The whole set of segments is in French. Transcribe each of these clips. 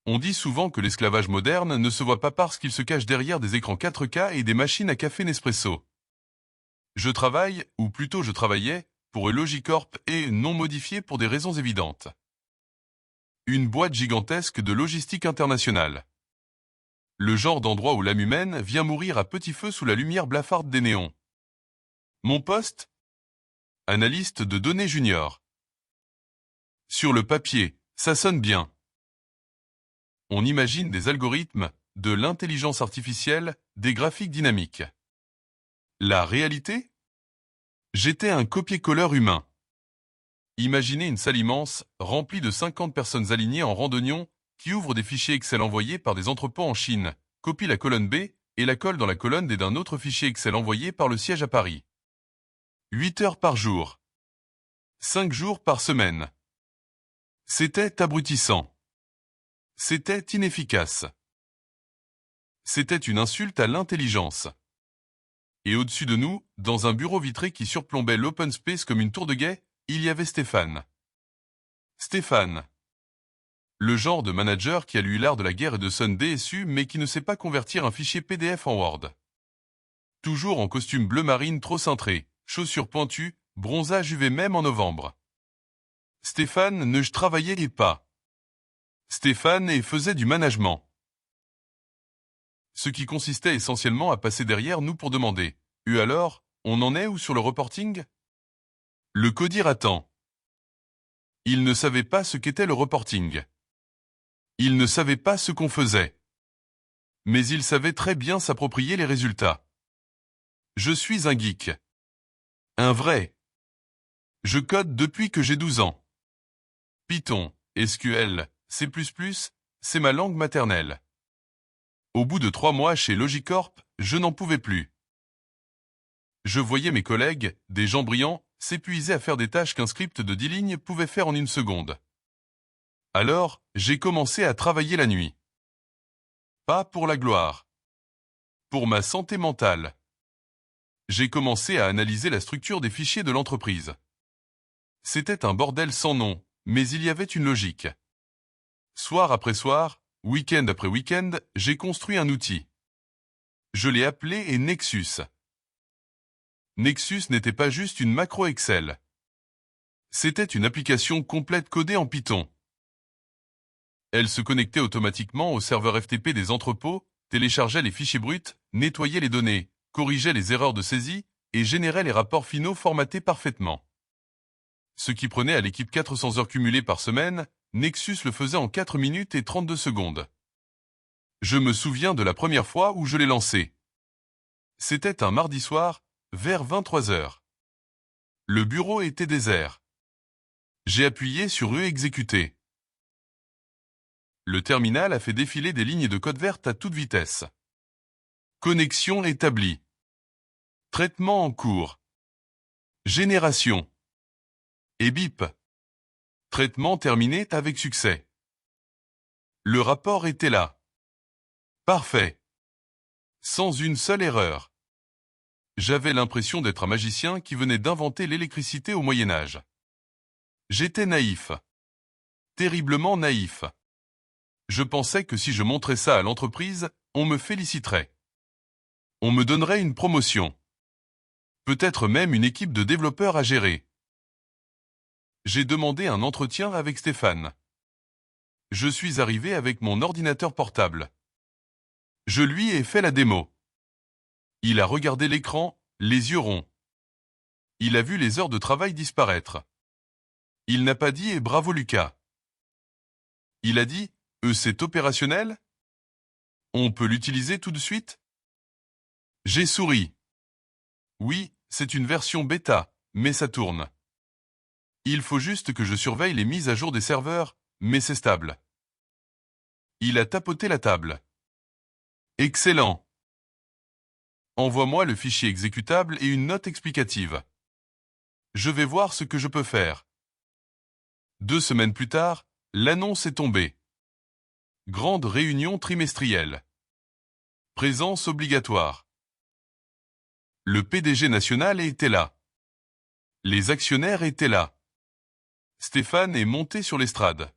On dit souvent que l'esclavage moderne ne se voit pas parce qu'il se cache derrière des écrans 4K et des machines à café Nespresso. Je travaille, ou plutôt je travaillais, pour Logicorp et non modifié pour des raisons évidentes. Une boîte gigantesque de logistique internationale. Le genre d'endroit où l'âme humaine vient mourir à petit feu sous la lumière blafarde des néons. Mon poste ? Analyste de données junior. Sur le papier, ça sonne bien. On imagine des algorithmes, de l'intelligence artificielle, des graphiques dynamiques. La réalité ? J'étais un copier-colleur humain. Imaginez une salle immense, remplie de 50 personnes alignées en rang d'oignons, qui ouvrent des fichiers Excel envoyés par des entrepôts en Chine, copie la colonne B et la colle dans la colonne D d'un autre fichier Excel envoyé par le siège à Paris. 8 heures par jour. 5 jours par semaine. C'était abrutissant. C'était inefficace. C'était une insulte à l'intelligence. Et au-dessus de nous, dans un bureau vitré qui surplombait l'open space comme une tour de guet, il y avait Stéphane. Stéphane. Le genre de manager qui a lu l'art de la guerre et de son DSU mais qui ne sait pas convertir un fichier PDF en Word. Toujours en costume bleu marine trop cintré, chaussures pointues, bronzage UV même en novembre. Stéphane ne travaillait pas. Stéphane faisait du management. Ce qui consistait essentiellement à passer derrière nous pour demander « Et alors, on en est où sur le reporting ?» Le codir attend. Il ne savait pas ce qu'était le reporting. Il ne savait pas ce qu'on faisait. Mais il savait très bien s'approprier les résultats. Je suis un geek. Un vrai. Je code depuis que j'ai 12 ans. Python, SQL, C++, c'est ma langue maternelle. Au bout de 3 mois chez Logicorp, je n'en pouvais plus. Je voyais mes collègues, des gens brillants, s'épuiser à faire des tâches qu'un script de 10 lignes pouvait faire en une seconde. Alors, j'ai commencé à travailler la nuit. Pas pour la gloire. Pour ma santé mentale. J'ai commencé à analyser la structure des fichiers de l'entreprise. C'était un bordel sans nom, mais il y avait une logique. Soir après soir, week-end après week-end, j'ai construit un outil. Je l'ai appelé Nexus. Nexus n'était pas juste une macro Excel. C'était une application complète codée en Python. Elle se connectait automatiquement au serveur FTP des entrepôts, téléchargeait les fichiers bruts, nettoyait les données, corrigeait les erreurs de saisie et générait les rapports finaux formatés parfaitement. Ce qui prenait à l'équipe 400 heures cumulées par semaine, Nexus le faisait en 4 minutes et 32 secondes. Je me souviens de la première fois où je l'ai lancé. C'était un mardi soir, vers 23 heures. Le bureau était désert. J'ai appuyé sur E exécuter. Le terminal a fait défiler des lignes de code verte à toute vitesse. Connexion établie. Traitement en cours. Génération. Et bip. Traitement terminé avec succès. Le rapport était là. Parfait. Sans une seule erreur. J'avais l'impression d'être un magicien qui venait d'inventer l'électricité au Moyen Âge. J'étais naïf. Terriblement naïf. Je pensais que si je montrais ça à l'entreprise, on me féliciterait. On me donnerait une promotion. Peut-être même une équipe de développeurs à gérer. J'ai demandé un entretien avec Stéphane. Je suis arrivé avec mon ordinateur portable. Je lui ai fait la démo. Il a regardé l'écran, les yeux ronds. Il a vu les heures de travail disparaître. Il n'a pas dit « bravo Lucas ». Il a dit « c'est opérationnel ? On peut l'utiliser tout de suite ?» J'ai souri. Oui, c'est une version bêta, mais ça tourne. Il faut juste que je surveille les mises à jour des serveurs, mais c'est stable. Il a tapoté la table. Excellent. Envoie-moi le fichier exécutable et une note explicative. Je vais voir ce que je peux faire. 2 semaines plus tard, l'annonce est tombée. Grande réunion trimestrielle. Présence obligatoire. Le PDG national était là. Les actionnaires étaient là. Stéphane est monté sur l'estrade.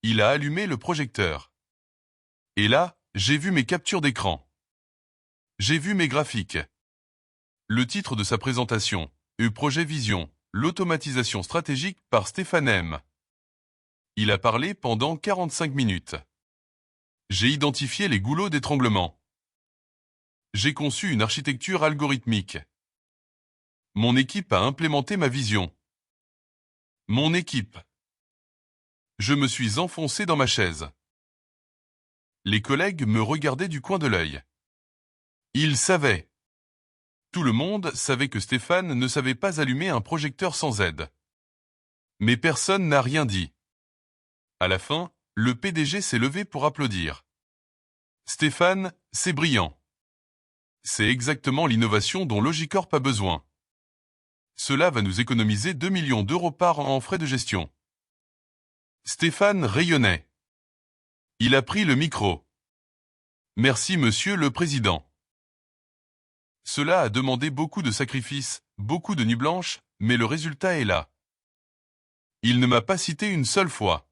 Il a allumé le projecteur. Et là, j'ai vu mes captures d'écran. J'ai vu mes graphiques. Le titre de sa présentation, Projet Vision, l'automatisation stratégique par Stéphane M. Il a parlé pendant 45 minutes. J'ai identifié les goulots d'étranglement. J'ai conçu une architecture algorithmique. Mon équipe a implémenté ma vision. Mon équipe. Je me suis enfoncé dans ma chaise. Les collègues me regardaient du coin de l'œil. Ils savaient. Tout le monde savait que Stéphane ne savait pas allumer un projecteur sans aide. Mais personne n'a rien dit. À la fin, le PDG s'est levé pour applaudir. Stéphane, c'est brillant. C'est exactement l'innovation dont Logicorp a besoin. Cela va nous économiser 2 millions d'euros par an en frais de gestion. Stéphane rayonnait. Il a pris le micro. Merci Monsieur le Président. Cela a demandé beaucoup de sacrifices, beaucoup de nuits blanches, mais le résultat est là. Il ne m'a pas cité une seule fois.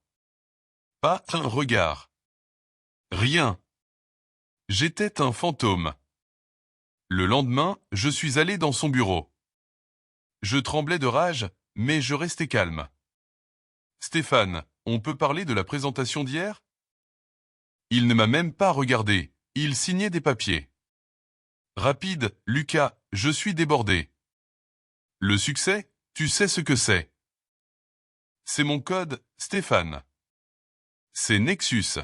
Pas un regard. Rien. J'étais un fantôme. Le lendemain, je suis allé dans son bureau. Je tremblais de rage, mais je restais calme. Stéphane, on peut parler de la présentation d'hier? Il ne m'a même pas regardé, il signait des papiers. Rapide, Lucas, je suis débordé. Le succès, tu sais ce que c'est. C'est mon code, Stéphane. C'est Nexus.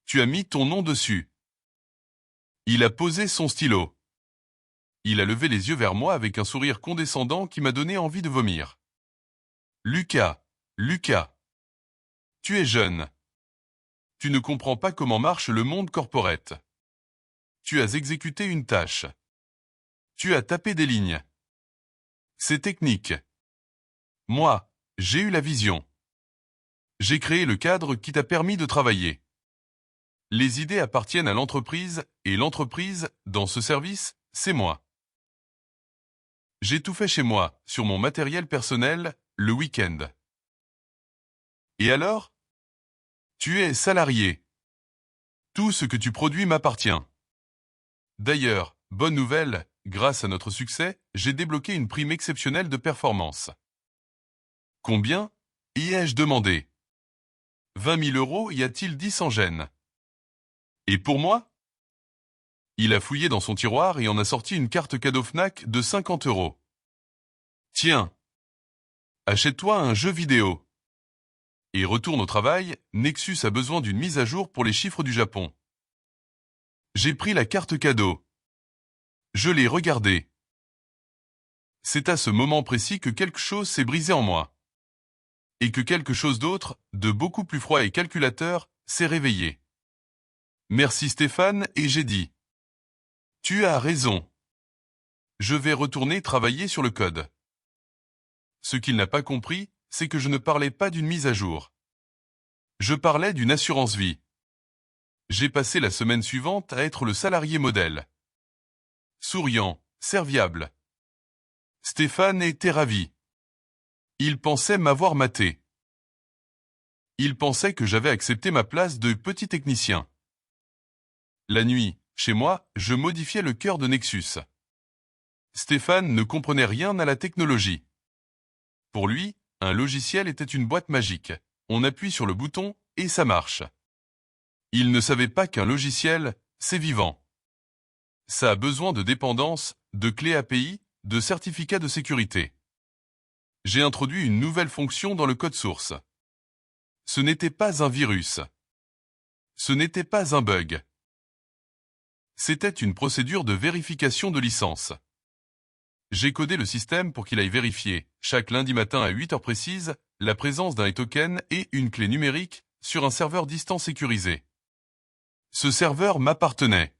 Tu as mis ton nom dessus. Il a posé son stylo. Il a levé les yeux vers moi avec un sourire condescendant qui m'a donné envie de vomir. Lucas, Lucas. Tu es jeune. Tu ne comprends pas comment marche le monde corporate. Tu as exécuté une tâche. Tu as tapé des lignes. C'est technique. Moi, j'ai eu la vision. J'ai créé le cadre qui t'a permis de travailler. Les idées appartiennent à l'entreprise et l'entreprise, dans ce service, c'est moi. J'ai tout fait chez moi, sur mon matériel personnel, le week-end. Et alors? Tu es salarié. Tout ce que tu produis m'appartient. D'ailleurs, bonne nouvelle, grâce à notre succès, j'ai débloqué une prime exceptionnelle de performance. Combien? Y ai-je demandé. 20 000 euros, y a-t-il dit sans gêne. Et pour moi? Il a fouillé dans son tiroir et en a sorti une carte cadeau Fnac de 50 euros. Tiens. Achète-toi un jeu vidéo. Et retourne au travail, Nexus a besoin d'une mise à jour pour les chiffres du Japon. J'ai pris la carte cadeau. Je l'ai regardée. C'est à ce moment précis que quelque chose s'est brisé en moi. Et que quelque chose d'autre, de beaucoup plus froid et calculateur, s'est réveillé. Merci Stéphane, et j'ai dit. Tu as raison. Je vais retourner travailler sur le code. Ce qu'il n'a pas compris, c'est que je ne parlais pas d'une mise à jour. Je parlais d'une assurance vie. J'ai passé la semaine suivante à être le salarié modèle. Souriant, serviable. Stéphane était ravi. Il pensait m'avoir maté. Il pensait que j'avais accepté ma place de petit technicien. La nuit, chez moi, je modifiais le cœur de Nexus. Stéphane ne comprenait rien à la technologie. Pour lui, un logiciel était une boîte magique. On appuie sur le bouton et ça marche. Il ne savait pas qu'un logiciel, c'est vivant. Ça a besoin de dépendance, de clés API, de certificats de sécurité. J'ai introduit une nouvelle fonction dans le code source. Ce n'était pas un virus. Ce n'était pas un bug. C'était une procédure de vérification de licence. J'ai codé le système pour qu'il aille vérifier, chaque lundi matin à 8 heures précises, la présence d'un token et une clé numérique sur un serveur distant sécurisé. Ce serveur m'appartenait.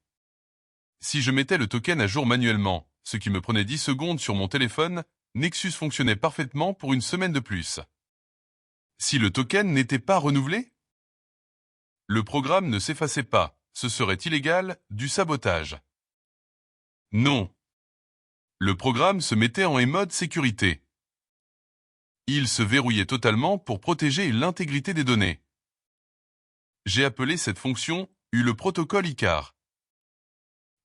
Si je mettais le token à jour manuellement, ce qui me prenait 10 secondes sur mon téléphone, Nexus fonctionnait parfaitement pour une semaine de plus. Si le token n'était pas renouvelé? Le programme ne s'effaçait pas, ce serait illégal, du sabotage. Non. Le programme se mettait en mode sécurité. Il se verrouillait totalement pour protéger l'intégrité des données. J'ai appelé cette fonction le protocole Icar.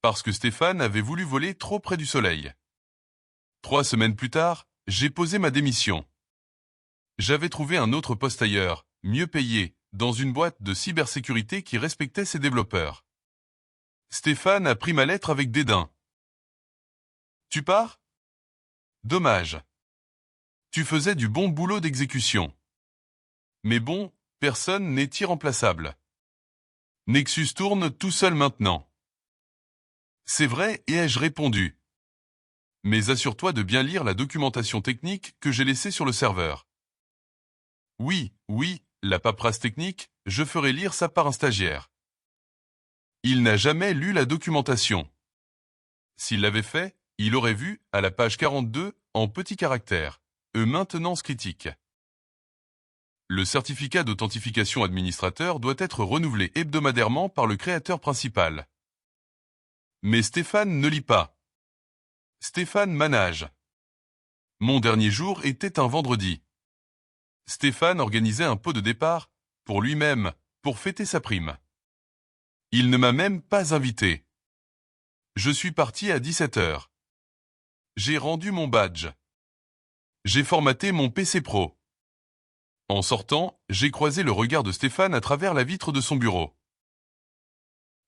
Parce que Stéphane avait voulu voler trop près du soleil. 3 semaines plus tard, j'ai posé ma démission. J'avais trouvé un autre poste ailleurs, mieux payé, dans une boîte de cybersécurité qui respectait ses développeurs. Stéphane a pris ma lettre avec dédain. Tu pars? Dommage. Tu faisais du bon boulot d'exécution. Mais bon, personne n'est irremplaçable. Nexus tourne tout seul maintenant. C'est vrai, et ai-je répondu. Mais assure-toi de bien lire la documentation technique que j'ai laissée sur le serveur. Oui, la paperasse technique, je ferai lire ça par un stagiaire. Il n'a jamais lu la documentation. S'il l'avait fait, il aurait vu, à la page 42, en petits caractères, maintenance critique. Le certificat d'authentification administrateur doit être renouvelé hebdomadairement par le créateur principal. Mais Stéphane ne lit pas. Stéphane manage. Mon dernier jour était un vendredi. Stéphane organisait un pot de départ, pour lui-même, pour fêter sa prime. Il ne m'a même pas invité. Je suis parti à 17h. J'ai rendu mon badge. J'ai formaté mon PC Pro. En sortant, j'ai croisé le regard de Stéphane à travers la vitre de son bureau.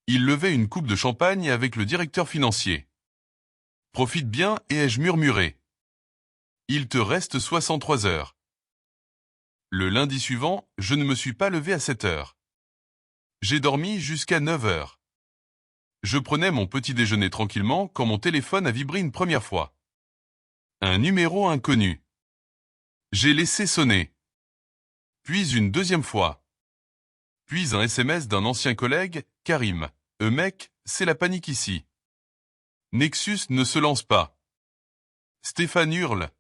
Il levait une coupe de champagne avec le directeur financier. Profite bien, et ai-je murmuré. Il te reste 63 heures. Le lundi suivant, je ne me suis pas levé à 7 heures. J'ai dormi jusqu'à 9 heures. Je prenais mon petit déjeuner tranquillement quand mon téléphone a vibré une première fois. Un numéro inconnu. J'ai laissé sonner. Puis une deuxième fois. Puis un SMS d'un ancien collègue, Karim. Mec, c'est la panique ici. Nexus ne se lance pas. Stéphane hurle.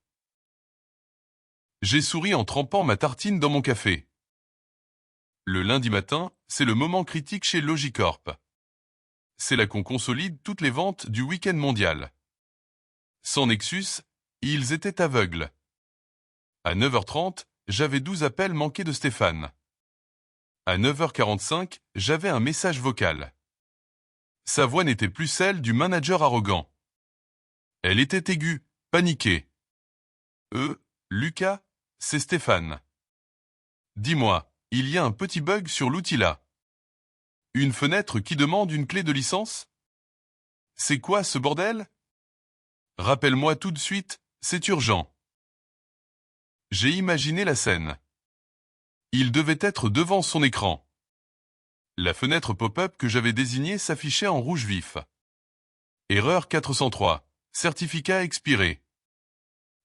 J'ai souri en trempant ma tartine dans mon café. Le lundi matin, c'est le moment critique chez Logicorp. C'est là qu'on consolide toutes les ventes du week-end mondial. Sans Nexus, ils étaient aveugles. À 9h30, j'avais 12 appels manqués de Stéphane. À 9h45, j'avais un message vocal. Sa voix n'était plus celle du manager arrogant. Elle était aiguë, paniquée. Lucas, c'est Stéphane. Dis-moi, il y a un petit bug sur l'outil là. Une fenêtre qui demande une clé de licence? C'est quoi ce bordel? Rappelle-moi tout de suite, c'est urgent. J'ai imaginé la scène. Il devait être devant son écran. La fenêtre pop-up que j'avais désignée s'affichait en rouge vif. Erreur 403. Certificat expiré.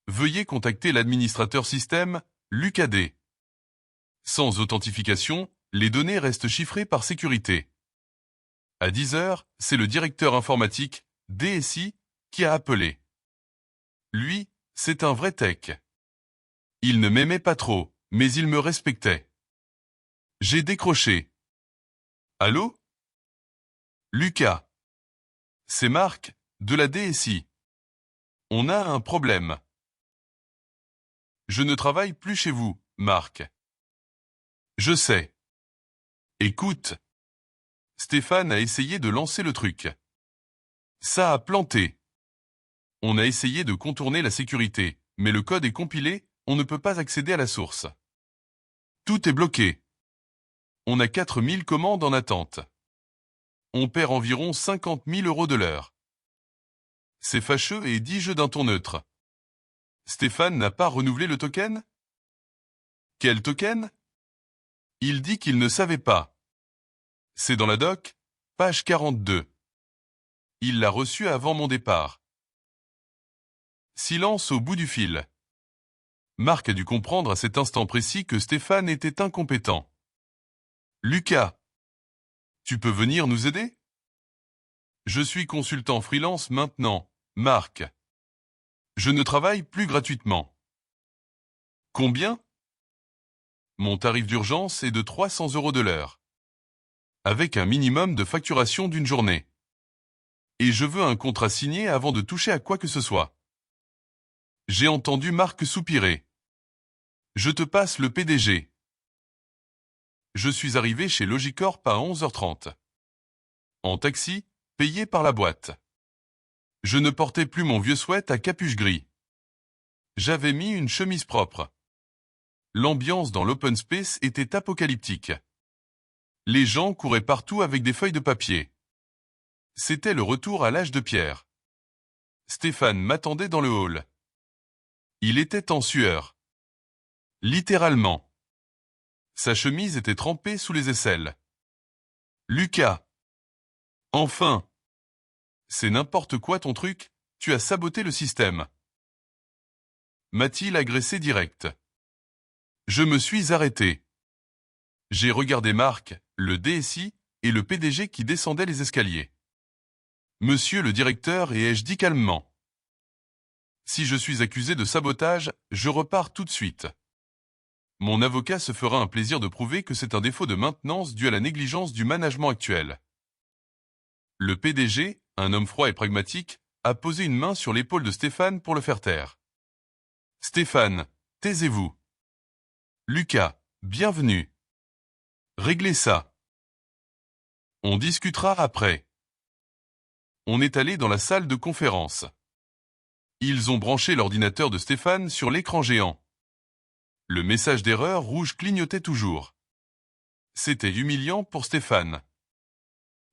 Veuillez contacter l'administrateur système, Lucas D. Sans authentification, les données restent chiffrées par sécurité. À 10h, c'est le directeur informatique, DSI, qui a appelé. Lui, c'est un vrai tech. Il ne m'aimait pas trop, mais il me respectait. J'ai décroché. Allô? Lucas. C'est Marc, de la DSI. On a un problème. Je ne travaille plus chez vous, Marc. Je sais. Écoute. Stéphane a essayé de lancer le truc. Ça a planté. On a essayé de contourner la sécurité, mais le code est compilé, on ne peut pas accéder à la source. Tout est bloqué. On a 4000 commandes en attente. On perd environ 50 000 € de l'heure. C'est fâcheux et 10 jeux d'un ton neutre. Stéphane n'a pas renouvelé le token? Quel token? Il dit qu'il ne savait pas. C'est dans la doc, page 42. Il l'a reçu avant mon départ. Silence au bout du fil. Marc a dû comprendre à cet instant précis que Stéphane était incompétent. Lucas, tu peux venir nous aider? Je suis consultant freelance maintenant, Marc. Je ne travaille plus gratuitement. Combien? Mon tarif d'urgence est de 300 € de l'heure. Avec un minimum de facturation d'une journée. Et je veux un contrat signé avant de toucher à quoi que ce soit. J'ai entendu Marc soupirer. Je te passe le PDG. Je suis arrivé chez Logicorp à 11h30. En taxi, payé par la boîte. Je ne portais plus mon vieux sweat à capuche gris. J'avais mis une chemise propre. L'ambiance dans l'open space était apocalyptique. Les gens couraient partout avec des feuilles de papier. C'était le retour à l'âge de pierre. Stéphane m'attendait dans le hall. Il était en sueur. Littéralement. Sa chemise était trempée sous les aisselles. Lucas. Enfin. C'est n'importe quoi ton truc, tu as saboté le système. M'a-t-il agressé direct. Je me suis arrêté. J'ai regardé Marc, le DSI, et le PDG qui descendaient les escaliers. Monsieur le directeur, et ai-je dit calmement. Si je suis accusé de sabotage, je repars tout de suite. Mon avocat se fera un plaisir de prouver que c'est un défaut de maintenance dû à la négligence du management actuel. Le PDG, un homme froid et pragmatique, a posé une main sur l'épaule de Stéphane pour le faire taire. Stéphane, taisez-vous. Lucas, bienvenue. Réglez ça. On discutera après. On est allé dans la salle de conférence. Ils ont branché l'ordinateur de Stéphane sur l'écran géant. Le message d'erreur rouge clignotait toujours. C'était humiliant pour Stéphane.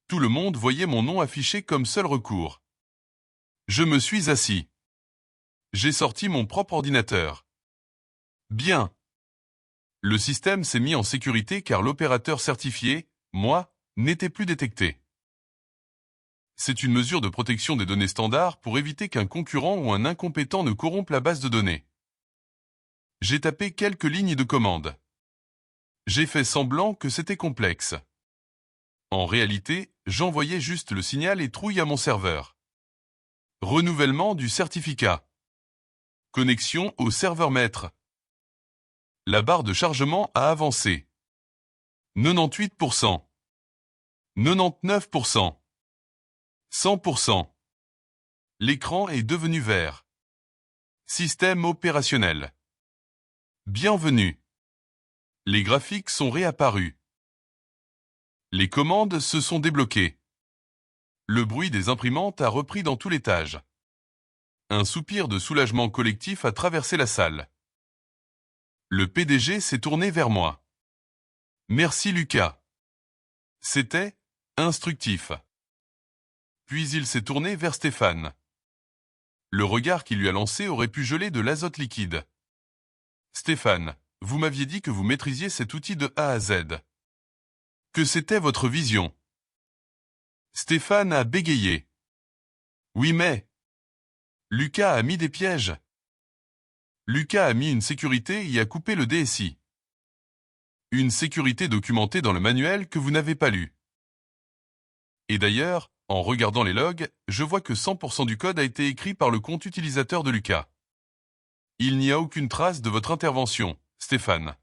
Tout le monde voyait mon nom affiché comme seul recours. Je me suis assis. J'ai sorti mon propre ordinateur. Bien. Le système s'est mis en sécurité car l'opérateur certifié, moi, n'était plus détecté. C'est une mesure de protection des données standards pour éviter qu'un concurrent ou un incompétent ne corrompe la base de données. J'ai tapé quelques lignes de commande. J'ai fait semblant que c'était complexe. En réalité, j'envoyais juste le signal et trouille à mon serveur. Renouvellement du certificat. Connexion au serveur maître. La barre de chargement a avancé. 98%. 99%. 100%. L'écran est devenu vert. Système opérationnel. Bienvenue. Les graphiques sont réapparus. Les commandes se sont débloquées. Le bruit des imprimantes a repris dans tout l'étage. Un soupir de soulagement collectif a traversé la salle. Le PDG s'est tourné vers moi. Merci Lucas. C'était instructif. Puis il s'est tourné vers Stéphane. Le regard qu'il lui a lancé aurait pu geler de l'azote liquide. Stéphane, vous m'aviez dit que vous maîtrisiez cet outil de A à Z. Que c'était votre vision. Stéphane a bégayé. Oui mais... Lucas a mis des pièges. Lucas a mis une sécurité et a coupé le DSI. Une sécurité documentée dans le manuel que vous n'avez pas lu. Et d'ailleurs, en regardant les logs, je vois que 100% du code a été écrit par le compte utilisateur de Lucas. Il n'y a aucune trace de votre intervention, Stéphane.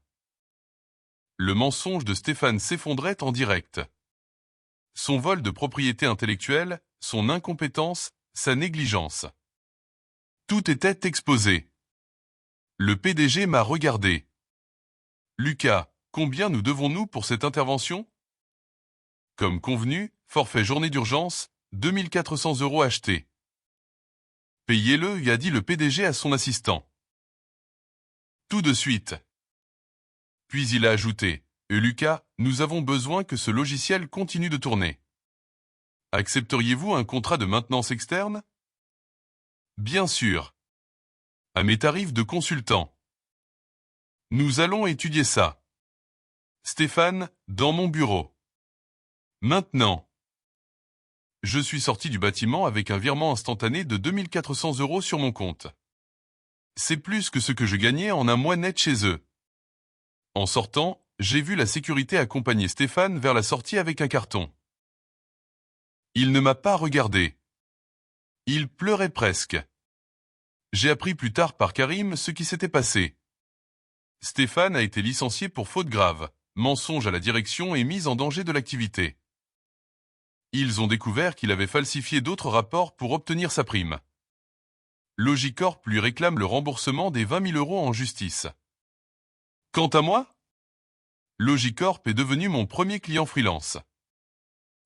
Le mensonge de Stéphane s'effondrait en direct. Son vol de propriété intellectuelle, son incompétence, sa négligence. Tout était exposé. Le PDG m'a regardé. Lucas, combien nous devons-nous pour cette intervention? Comme convenu, forfait journée d'urgence, 2400 € achetés. Payez-le, y a dit le PDG à son assistant. Tout de suite. Puis il a ajouté, Lucas, nous avons besoin que ce logiciel continue de tourner. Accepteriez-vous un contrat de maintenance externe? Bien sûr. À mes tarifs de consultant. Nous allons étudier ça. Stéphane, dans mon bureau. Maintenant. Je suis sorti du bâtiment avec un virement instantané de 2400 € sur mon compte. C'est plus que ce que je gagnais en un mois net chez eux. En sortant, j'ai vu la sécurité accompagner Stéphane vers la sortie avec un carton. Il ne m'a pas regardé. Il pleurait presque. J'ai appris plus tard par Karim ce qui s'était passé. Stéphane a été licencié pour faute grave, mensonge à la direction et mise en danger de l'activité. Ils ont découvert qu'il avait falsifié d'autres rapports pour obtenir sa prime. Logicorp lui réclame le remboursement des 20 000 € en justice. Quant à moi, Logicorp est devenu mon premier client freelance.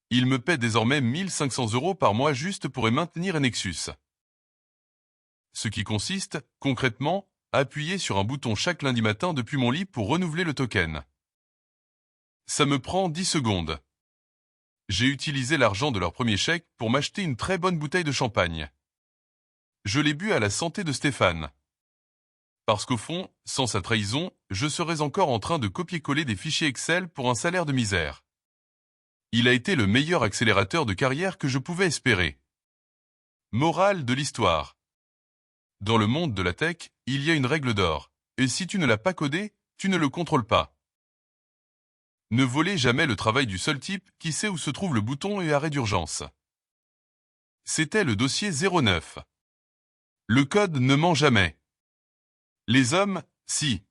Il me paie désormais 1500 € par mois juste pour y maintenir un Nexus. Ce qui consiste, concrètement, à appuyer sur un bouton chaque lundi matin depuis mon lit pour renouveler le token. Ça me prend 10 secondes. J'ai utilisé l'argent de leur premier chèque pour m'acheter une très bonne bouteille de champagne. Je l'ai bu à la santé de Stéphane. Parce qu'au fond, sans sa trahison, je serais encore en train de copier-coller des fichiers Excel pour un salaire de misère. Il a été le meilleur accélérateur de carrière que je pouvais espérer. Morale de l'histoire. Dans le monde de la tech, il y a une règle d'or, et si tu ne l'as pas codé, tu ne le contrôles pas. Ne volez jamais le travail du seul type qui sait où se trouve le bouton et arrêt d'urgence. C'était le dossier 09. Le code ne ment jamais. Les hommes, si.